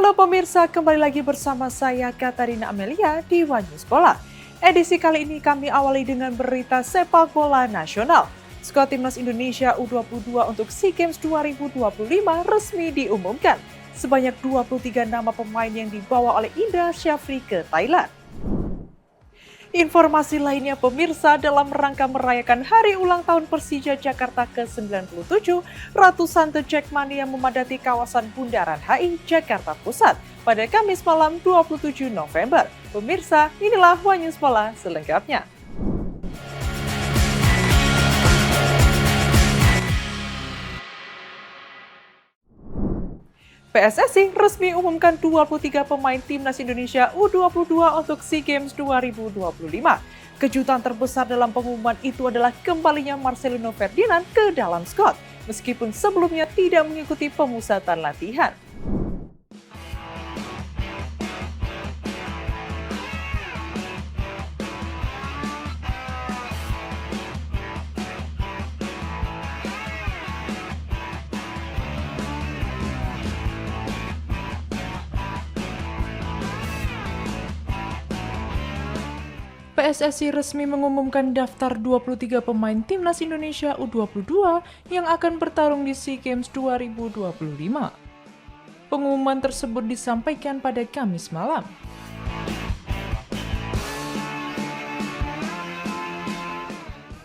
Halo pemirsa, kembali lagi bersama saya Katarina Amelia di One News Bola. Edisi kali ini kami awali dengan berita sepak bola nasional. Skuad Timnas Indonesia U22 untuk SEA Games 2025 resmi diumumkan. Sebanyak 23 nama pemain yang dibawa oleh Indra Syafri ke Thailand. Informasi lainnya pemirsa, dalam rangka merayakan hari ulang tahun Persija Jakarta ke-97, ratusan The Jackmania memadati kawasan Bundaran HI, Jakarta Pusat pada Kamis malam 27 November. Pemirsa, inilah One News Bola selengkapnya. PSSI resmi umumkan 23 pemain Timnas Indonesia U22 untuk SEA Games 2025. Kejutan terbesar dalam pengumuman itu adalah kembalinya Marcelino Ferdinand ke dalam skuad, meskipun sebelumnya tidak mengikuti pemusatan latihan. PSSI resmi mengumumkan daftar 23 pemain Timnas Indonesia U22 yang akan bertarung di SEA Games 2025. Pengumuman tersebut disampaikan pada Kamis malam.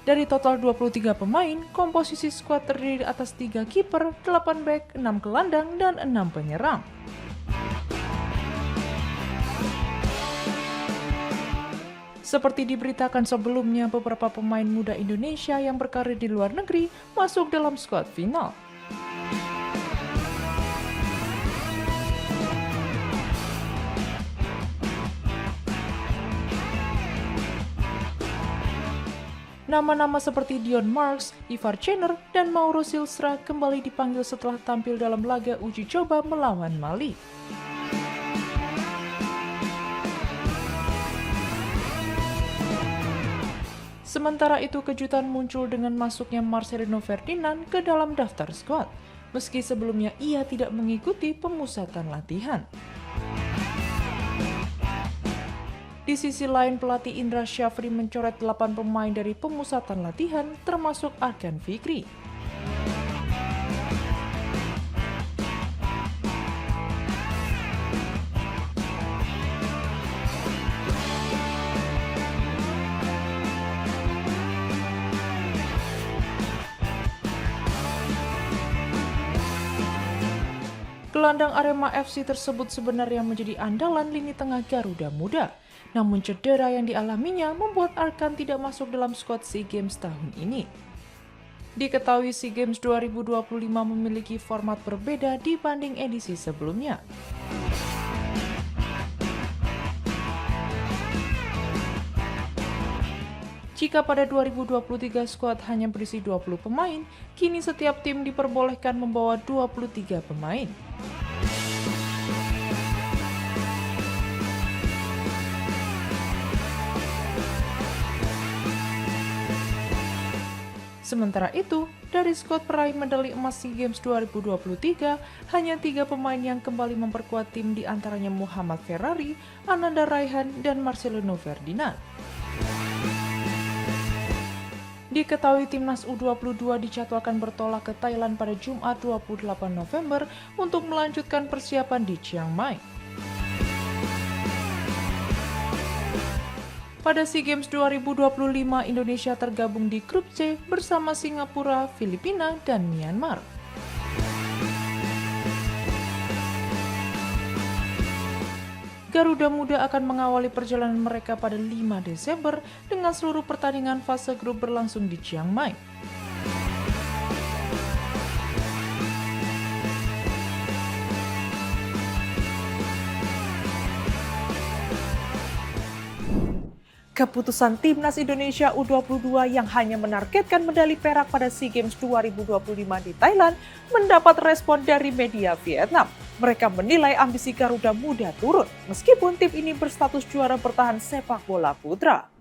Dari total 23 pemain, komposisi skuad terdiri atas 3 kiper, 8 bek, 6 gelandang, dan 6 penyerang. Seperti diberitakan sebelumnya, beberapa pemain muda Indonesia yang berkarir di luar negeri masuk dalam skuad final. Nama-nama seperti Dion Marks, Ivar Cener, dan Mauro Silstra kembali dipanggil setelah tampil dalam laga uji coba melawan Mali. Sementara itu, kejutan muncul dengan masuknya Marcelino Ferdinand ke dalam daftar skuad, meski sebelumnya ia tidak mengikuti pemusatan latihan. Di sisi lain, pelatih Indra Syafri mencoret 8 pemain dari pemusatan latihan, termasuk Arkan Fikri. Gelandang Arema FC tersebut sebenarnya menjadi andalan lini tengah Garuda Muda. Namun cedera yang dialaminya membuat Arkan tidak masuk dalam skuad SEA Games tahun ini. Diketahui SEA Games 2025 memiliki format berbeda dibanding edisi sebelumnya. Jika pada 2023 skuad hanya berisi 20 pemain, kini setiap tim diperbolehkan membawa 23 pemain. Sementara itu, dari skuad peraih medali emas SEA Games 2023, hanya 3 pemain yang kembali memperkuat tim, di antaranya Muhammad Ferrari, Ananda Raihan, dan Marcelino Ferdinand. Diketahui Timnas U22 dijadwalkan bertolak ke Thailand pada Jumat 28 November untuk melanjutkan persiapan di Chiang Mai. Pada SEA Games 2025, Indonesia tergabung di grup C bersama Singapura, Filipina, dan Myanmar. Garuda Muda akan mengawali perjalanan mereka pada 5 Desember dengan seluruh pertandingan fase grup berlangsung di Chiang Mai. Keputusan Timnas Indonesia U22 yang hanya menargetkan medali perak pada SEA Games 2025 di Thailand mendapat respon dari media Vietnam. Mereka menilai ambisi Garuda Muda turun, meskipun tim ini berstatus juara bertahan sepak bola putra.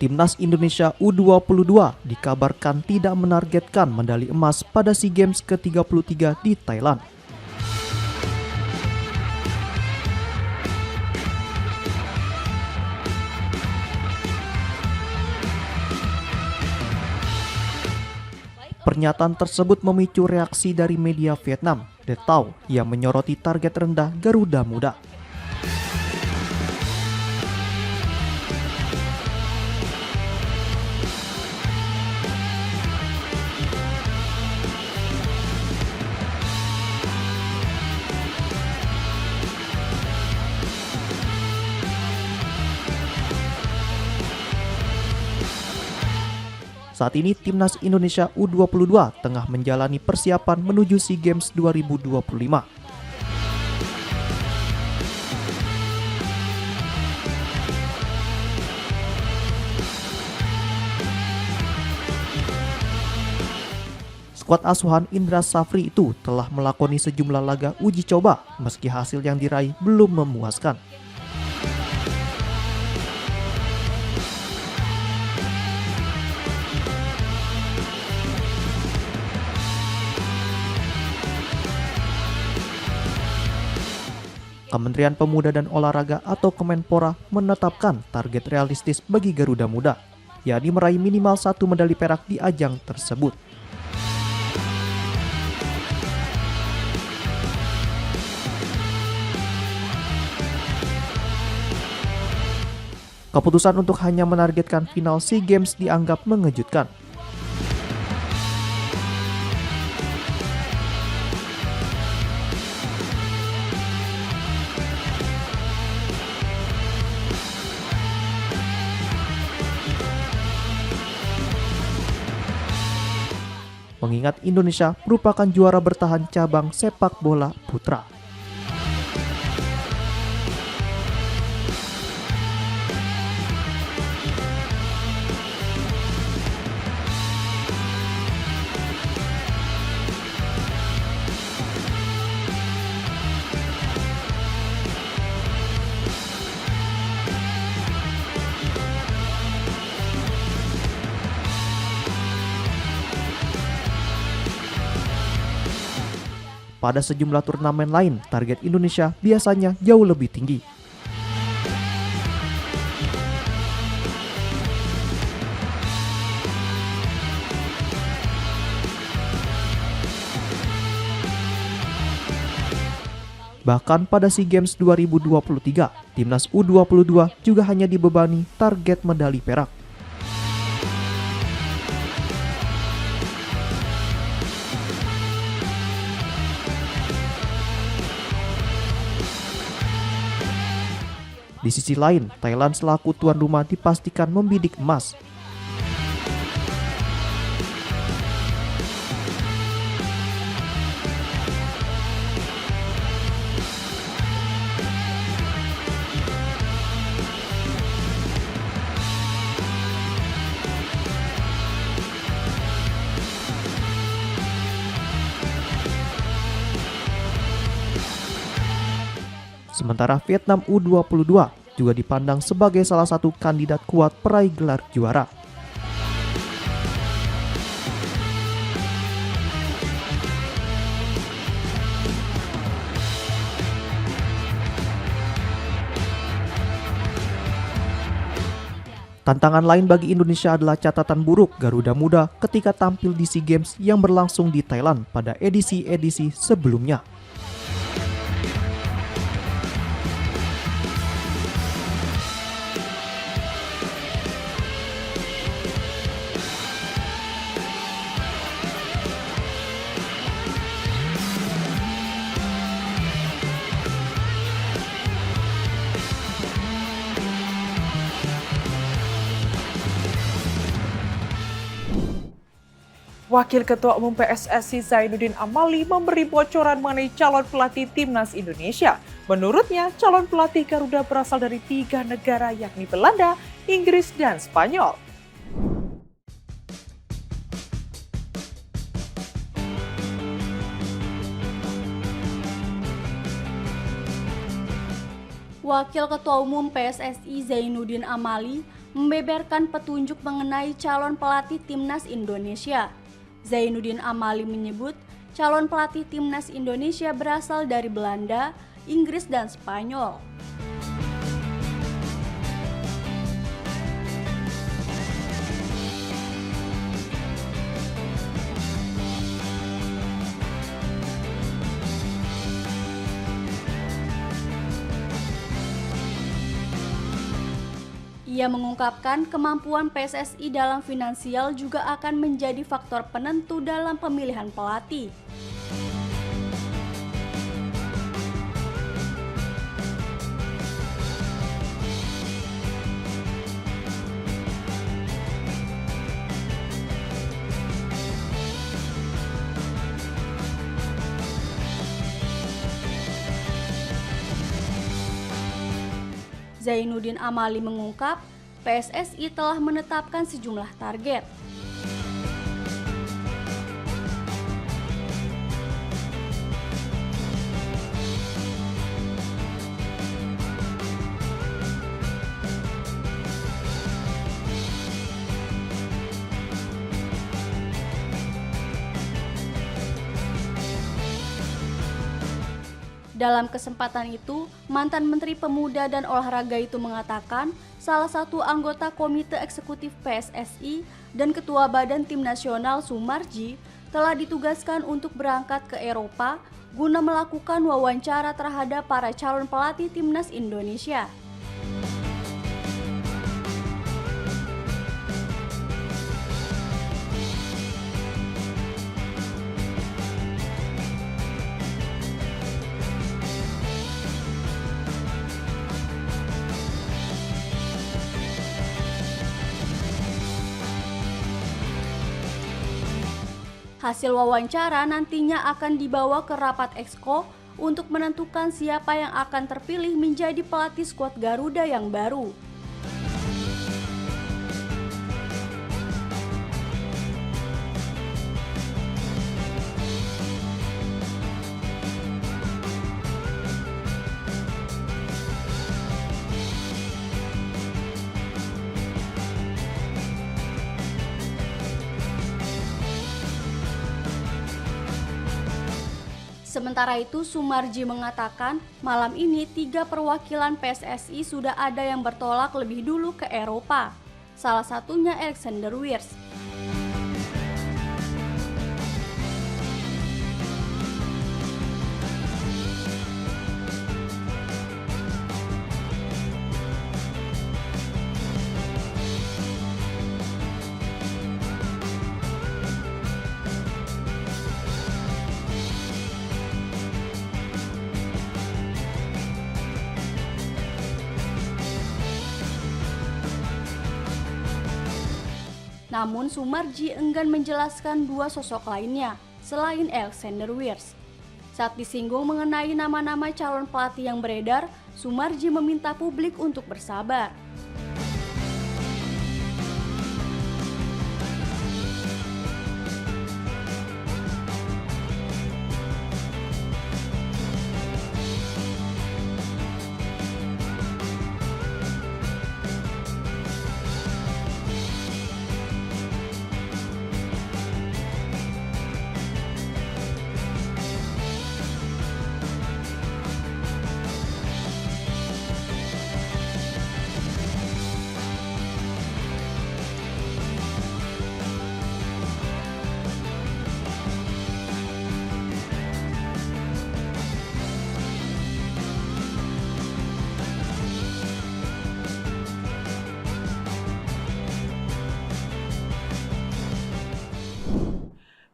Timnas Indonesia U22 dikabarkan tidak menargetkan medali emas pada SEA Games ke-33 di Thailand. Pernyataan tersebut memicu reaksi dari media Vietnam, The Tao, yang menyoroti target rendah Garuda Muda. Saat ini Timnas Indonesia U22 tengah menjalani persiapan menuju SEA Games 2025. Skuad asuhan Indra Safri itu telah melakoni sejumlah laga uji coba meski hasil yang diraih belum memuaskan. Kementerian Pemuda dan Olahraga atau Kemenpora menetapkan target realistis bagi Garuda Muda, yakni meraih minimal 1 medali perak di ajang tersebut. Keputusan untuk hanya menargetkan final SEA Games dianggap mengejutkan. Mengingat Indonesia merupakan juara bertahan cabang sepak bola putra. Pada sejumlah turnamen lain, target Indonesia biasanya jauh lebih tinggi. Bahkan pada SEA Games 2023, Timnas U22 juga hanya dibebani target medali perak. Di sisi lain, Thailand selaku tuan rumah dipastikan membidik emas. Sementara Vietnam U22 juga dipandang sebagai salah satu kandidat kuat peraih gelar juara. Tantangan lain bagi Indonesia adalah catatan buruk Garuda Muda ketika tampil di SEA Games yang berlangsung di Thailand pada edisi-edisi sebelumnya. Wakil Ketua Umum PSSI Zainuddin Amali memberi bocoran mengenai calon pelatih Timnas Indonesia. Menurutnya, calon pelatih Garuda berasal dari 3 negara yakni Belanda, Inggris, dan Spanyol. Wakil Ketua Umum PSSI Zainuddin Amali membeberkan petunjuk mengenai calon pelatih timnas Indonesia. Zainuddin Amali menyebut calon pelatih timnas Indonesia berasal dari Belanda, Inggris, dan Spanyol. Ia mengungkapkan kemampuan PSSI dalam finansial juga akan menjadi faktor penentu dalam pemilihan pelatih. Zainuddin Amali mengungkap, PSSI telah menetapkan sejumlah target. Dalam kesempatan itu, mantan Menteri Pemuda dan Olahraga itu mengatakan salah satu anggota Komite Eksekutif PSSI dan Ketua Badan Tim Nasional Sumarji telah ditugaskan untuk berangkat ke Eropa guna melakukan wawancara terhadap para calon pelatih timnas Indonesia. Hasil wawancara nantinya akan dibawa ke rapat Exco untuk menentukan siapa yang akan terpilih menjadi pelatih skuad Garuda yang baru. Sementara itu, Sumarji mengatakan malam ini 3 perwakilan PSSI sudah ada yang bertolak lebih dulu ke Eropa. Salah satunya Alexander Wiers. Namun Sumarji enggan menjelaskan 2 sosok lainnya selain Alexander Wiers. Saat disinggung mengenai nama-nama calon pelatih yang beredar, Sumarji meminta publik untuk bersabar.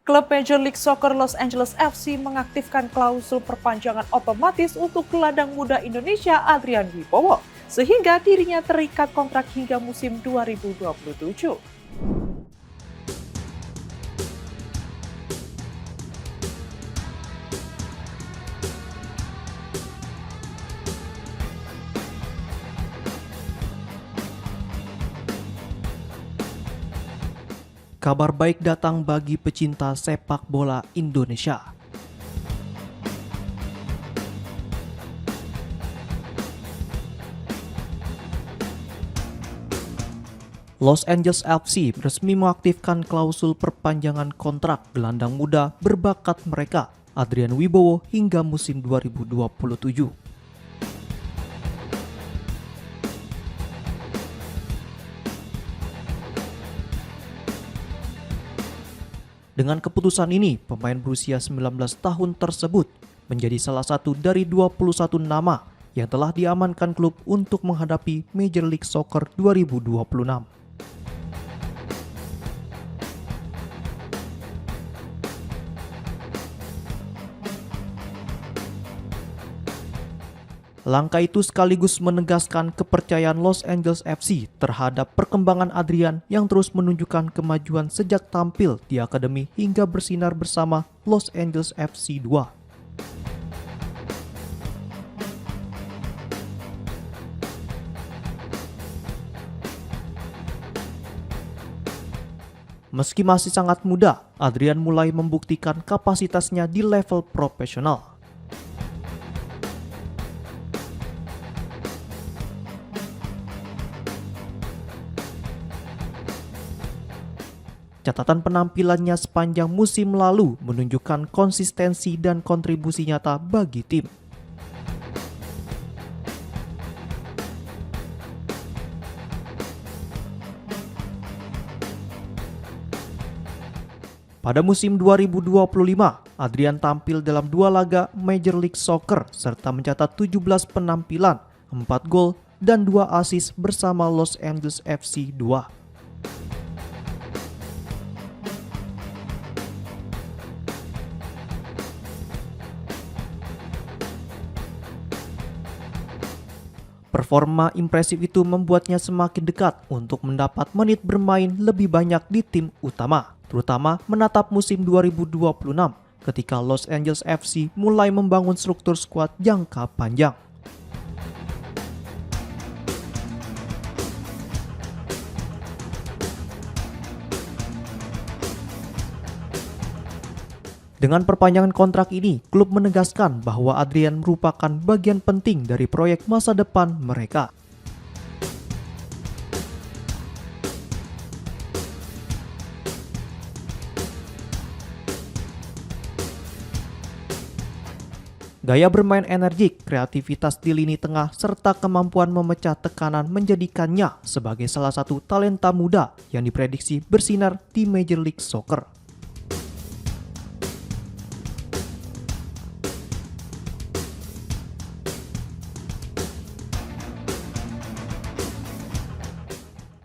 Klub Major League Soccer Los Angeles FC mengaktifkan klausul perpanjangan otomatis untuk gelandang muda Indonesia Adrian Wibowo, sehingga dirinya terikat kontrak hingga musim 2027. Kabar baik datang bagi pecinta sepak bola Indonesia. Los Angeles FC resmi mengaktifkan klausul perpanjangan kontrak gelandang muda berbakat mereka, Adrian Wibowo, hingga musim 2027. Dengan keputusan ini, pemain berusia 19 tahun tersebut menjadi salah satu dari 21 nama yang telah diamankan klub untuk menghadapi Major League Soccer 2026. Langkah itu sekaligus menegaskan kepercayaan Los Angeles FC terhadap perkembangan Adrian yang terus menunjukkan kemajuan sejak tampil di akademi hingga bersinar bersama Los Angeles FC 2. Meski masih sangat muda, Adrian mulai membuktikan kapasitasnya di level profesional. Catatan penampilannya sepanjang musim lalu menunjukkan konsistensi dan kontribusi nyata bagi tim. Pada musim 2025, Adrian tampil dalam 2 laga Major League Soccer serta mencatat 17 penampilan, 4 gol, dan 2 assist bersama Los Angeles FC 2. Performa impresif itu membuatnya semakin dekat untuk mendapat menit bermain lebih banyak di tim utama, terutama menatap musim 2026 ketika Los Angeles FC mulai membangun struktur skuad jangka panjang. Dengan perpanjangan kontrak ini, klub menegaskan bahwa Adrian merupakan bagian penting dari proyek masa depan mereka. Gaya bermain energik, kreativitas di lini tengah, serta kemampuan memecah tekanan menjadikannya sebagai salah satu talenta muda yang diprediksi bersinar di Major League Soccer.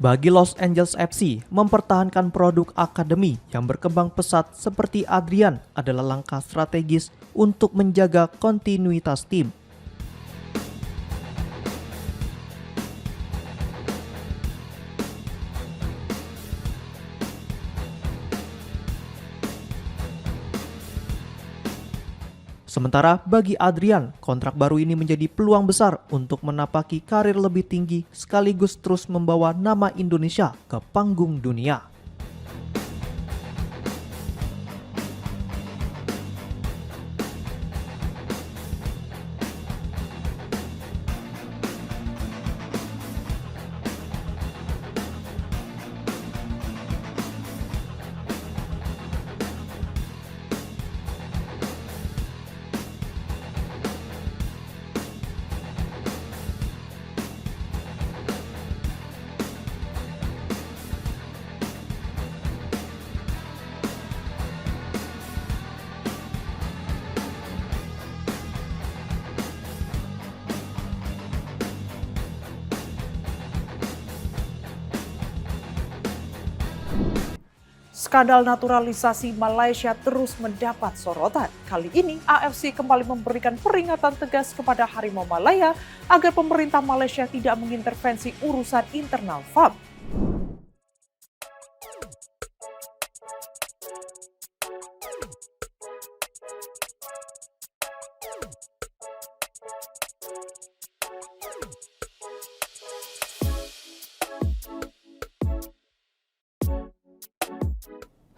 Bagi Los Angeles FC, mempertahankan produk akademi yang berkembang pesat seperti Adrian adalah langkah strategis untuk menjaga kontinuitas tim. Sementara bagi Adrian, kontrak baru ini menjadi peluang besar untuk menapaki karir lebih tinggi sekaligus terus membawa nama Indonesia ke panggung dunia. Skandal naturalisasi Malaysia terus mendapat sorotan. Kali ini AFC kembali memberikan peringatan tegas kepada Harimau Malaya agar pemerintah Malaysia tidak mengintervensi urusan internal FAM.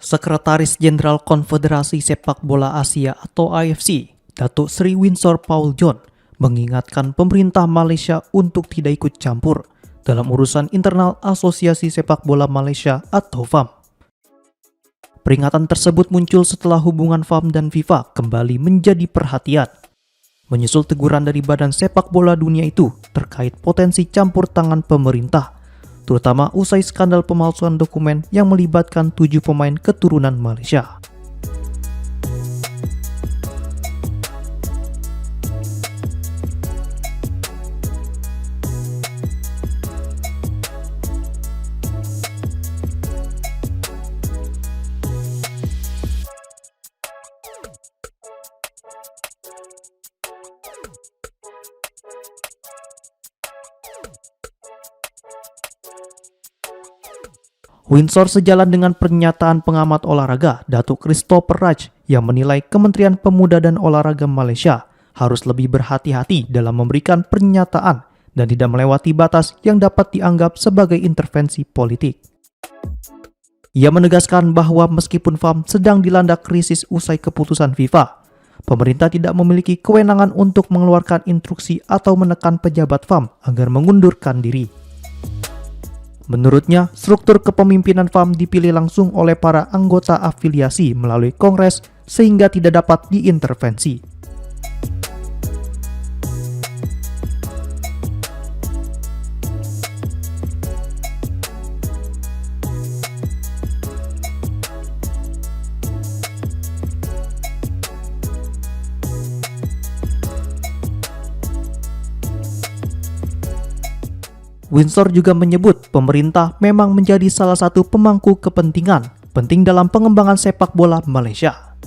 Sekretaris Jenderal Konfederasi Sepak Bola Asia atau AFC, Datuk Seri Winsor Paul John, mengingatkan pemerintah Malaysia untuk tidak ikut campur dalam urusan internal Asosiasi Sepak Bola Malaysia atau FAM. Peringatan tersebut muncul setelah hubungan FAM dan FIFA kembali menjadi perhatian, menyusul teguran dari Badan Sepak Bola Dunia itu terkait potensi campur tangan pemerintah, terutama usai skandal pemalsuan dokumen yang melibatkan 7 pemain keturunan Malaysia. Windsor sejalan dengan pernyataan pengamat olahraga Datuk Christopher Raj yang menilai Kementerian Pemuda dan Olahraga Malaysia harus lebih berhati-hati dalam memberikan pernyataan dan tidak melewati batas yang dapat dianggap sebagai intervensi politik. Ia menegaskan bahwa meskipun FAM sedang dilanda krisis usai keputusan FIFA, pemerintah tidak memiliki kewenangan untuk mengeluarkan instruksi atau menekan pejabat FAM agar mengundurkan diri. Menurutnya, struktur kepemimpinan FAM dipilih langsung oleh para anggota afiliasi melalui kongres sehingga tidak dapat diintervensi. Windsor juga menyebut pemerintah memang menjadi salah satu pemangku kepentingan penting dalam pengembangan sepak bola Malaysia.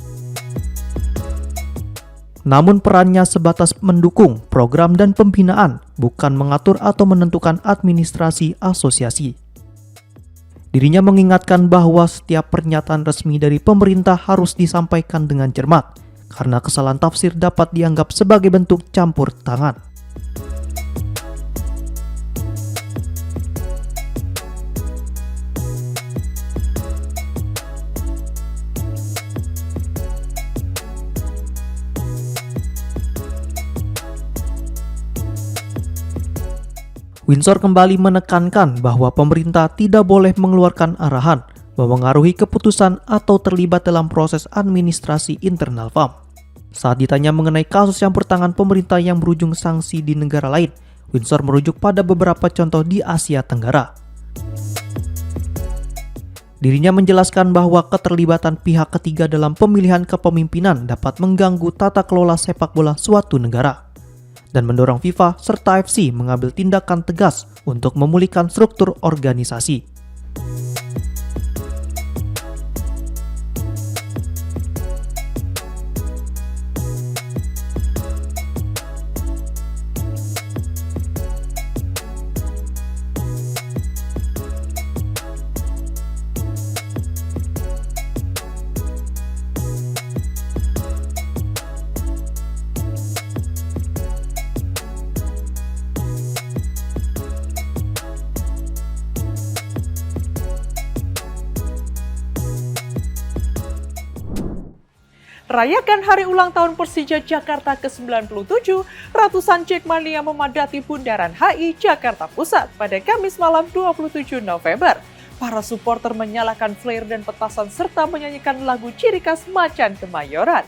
Namun perannya sebatas mendukung program dan pembinaan, bukan mengatur atau menentukan administrasi asosiasi. Dirinya mengingatkan bahwa setiap pernyataan resmi dari pemerintah harus disampaikan dengan cermat, karena kesalahan tafsir dapat dianggap sebagai bentuk campur tangan. Windsor kembali menekankan bahwa pemerintah tidak boleh mengeluarkan arahan, memengaruhi keputusan atau terlibat dalam proses administrasi internal FAM. Saat ditanya mengenai kasus campur tangan pemerintah yang berujung sanksi di negara lain, Windsor merujuk pada beberapa contoh di Asia Tenggara. Dirinya menjelaskan bahwa keterlibatan pihak ketiga dalam pemilihan kepemimpinan dapat mengganggu tata kelola sepak bola suatu negara, dan mendorong FIFA serta AFC mengambil tindakan tegas untuk memulihkan struktur organisasi. Rayakan hari ulang tahun Persija Jakarta ke-97, ratusan Jackmania memadati Bundaran HI Jakarta Pusat pada Kamis malam 27 November. Para supporter menyalakan flare dan petasan serta menyanyikan lagu ciri khas Macan Kemayoran.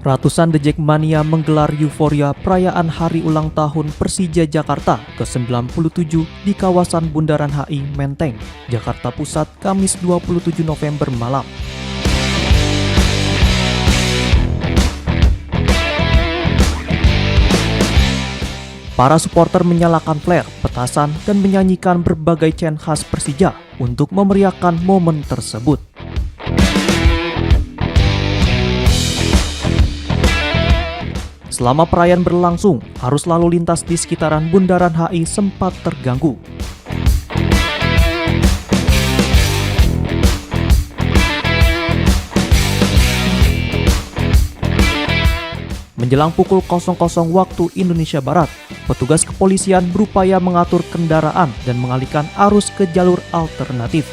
Ratusan The Jackmania menggelar euforia perayaan hari ulang tahun Persija Jakarta ke-97 di kawasan Bundaran HI Menteng, Jakarta Pusat, Kamis 27 November malam. Para supporter menyalakan flare, petasan, dan menyanyikan berbagai chant khas Persija untuk memeriahkan momen tersebut. Selama perayaan berlangsung, arus lalu lintas di sekitaran Bundaran HI sempat terganggu. Menjelang pukul 00 waktu Indonesia Barat, petugas kepolisian berupaya mengatur kendaraan dan mengalihkan arus ke jalur alternatif.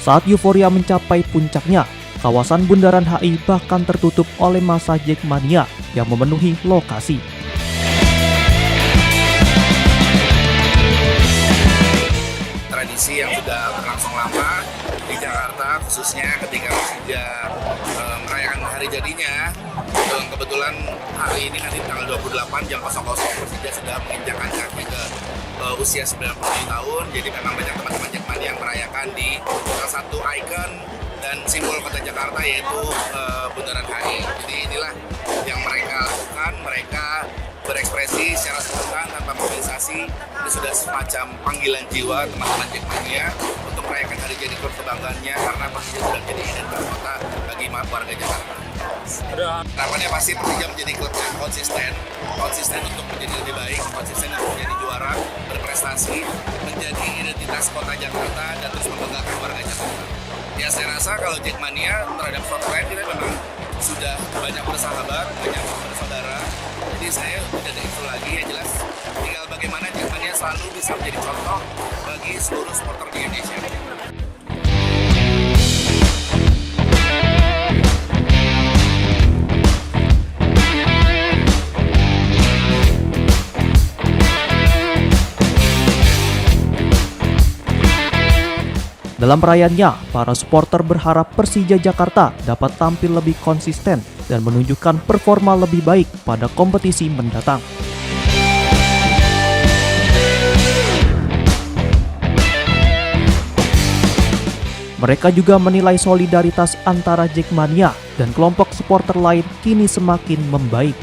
Saat euforia mencapai puncaknya, kawasan Bundaran HI bahkan tertutup oleh massa Jackmania yang memenuhi lokasi. Tradisi yang sudah berlangsung lama di Jakarta, khususnya ketika Persija merayakan hari jadinya. Kebetulan hari ini nanti tanggal 28 jam 00 Persija sudah menginjakkan kaki ke usia 97 tahun. Jadi memang banyak teman-teman Jackmania yang merayakan di salah satu ikon dan simbol kota Jakarta, yaitu Bundaran HI. Jadi inilah yang mereka lakukan. Mereka berekspresi secara spontan tanpa mobilisasi. Ini sudah semacam panggilan jiwa teman-teman Jackmania untuk merayakan hari jadi klub kebanggaannya, karena Persija sudah jadi identitas kota bagi warga Jakarta. Harapannya pasti Persija menjadi klub yang konsisten untuk menjadi lebih baik, konsisten untuk menjadi juara, berprestasi, menjadi identitas kota Jakarta dan terus membanggakan warga Jakarta. Ya, saya rasa kalau Jackmania terhadap suatu lain kita memang sudah banyak bersahabat, banyak bersaudara. Jadi saya tidak ada itu lagi, ya jelas tinggal bagaimana Jackmania selalu bisa menjadi contoh bagi seluruh supporter di Indonesia. Dalam perayaannya, para supporter berharap Persija Jakarta dapat tampil lebih konsisten dan menunjukkan performa lebih baik pada kompetisi mendatang. Mereka juga menilai solidaritas antara Jackmania dan kelompok supporter lain kini semakin membaik.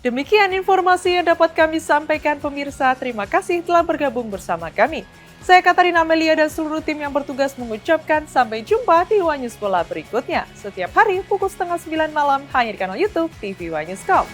Demikian informasi yang dapat kami sampaikan pemirsa. Terima kasih telah bergabung bersama kami. Saya Katarina Amelia dan seluruh tim yang bertugas mengucapkan sampai jumpa di One News Bola berikutnya. Setiap hari pukul 8:30 malam hanya di kanal YouTube TV One News.com.